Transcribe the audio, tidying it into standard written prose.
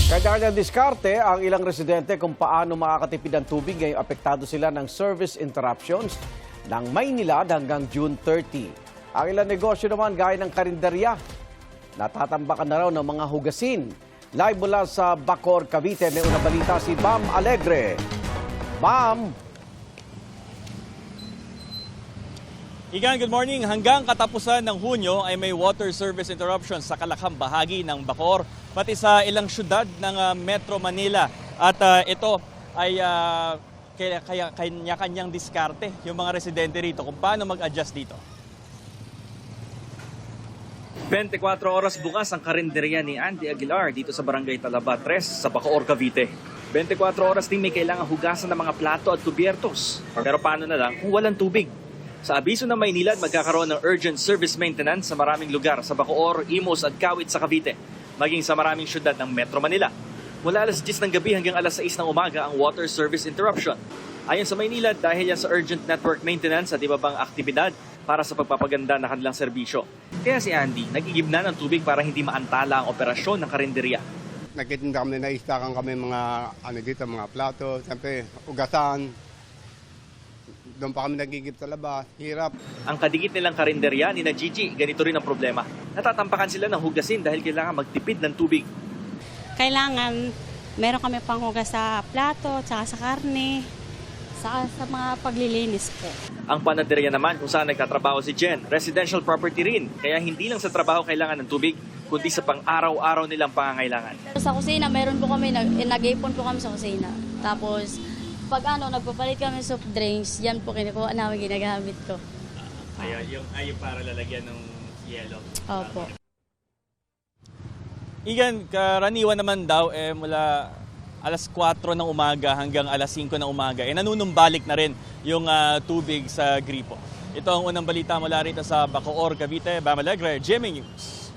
Kanya-kanya diskarte ang ilang residente kung paano makakatipid ng tubig ngayong apektado sila ng service interruptions ng Maynilad hanggang June 30. Ang ilang negosyo naman gaya ng karinderya, natatambakan na raw ng mga hugasin. Live mula sa Bacoor, Cavite, may unang balita si Bam Alegre. Bam! Igan, good morning. Hanggang katapusan ng Hunyo ay may water service interruption sa kalakhang bahagi ng Bacoor, pati sa ilang syudad ng Metro Manila. At ito ay kanya-kanyang diskarte yung mga residente rito kung paano mag-adjust dito. 24 oras bukas ang karinderya ni Andy Aguilar dito sa Barangay Talaba 3 sa Bacoor, Cavite. 24 oras din may kailangan hugasan ng mga plato at kubyertos. Pero paano na lang kung walang tubig? Sa abiso ng Maynilad, magkakaroon ng urgent service maintenance sa maraming lugar sa Bacoor, Imus at Kawit sa Cavite, maging sa maraming syudad ng Metro Manila. Mula alas 10 ng gabi hanggang alas 6 ng umaga ang water service interruption. Ayon sa Maynilad, dahil yan sa urgent network maintenance at iba pang aktibidad para sa pagpapaganda ng kanilang serbisyo. Kaya si Andy, nag-igib na ng tubig para hindi maantala ang operasyon ng karinderya. Nagtitinda kami, naistakan kami mga dito, mga plato, siyempre ugasan. Doon pa kami nagigib sa labas, hirap. Ang kadigit nilang karinderya ni na Gigi, ganito rin ang problema. Natatampakan sila ng hugasin dahil kailangan magtipid ng tubig. Kailangan meron kami panghugas sa plato, tsaka sa karne, sa mga paglilinis po. Ang panaderya naman kung saan nagtatrabaho si Jen, residential property rin. Kaya hindi lang sa trabaho kailangan ng tubig, kundi sa pang-araw-araw nilang pangangailangan. Sa kusina, meron po kami, nag-ipon po kami sa kusina. Tapos, pag nagpapalit kami soft drinks, yan po kinukuha namin, ginagamit ko. Yung para lalagyan ng yelo. Opo. Igan, karaniwan naman daw mula alas 4 ng umaga hanggang alas 5 ng umaga, nanunumbalik na rin yung tubig sa gripo. Ito ang unang balita mula rito sa Bacoor, Cavite. Bam Alegre, GMA News.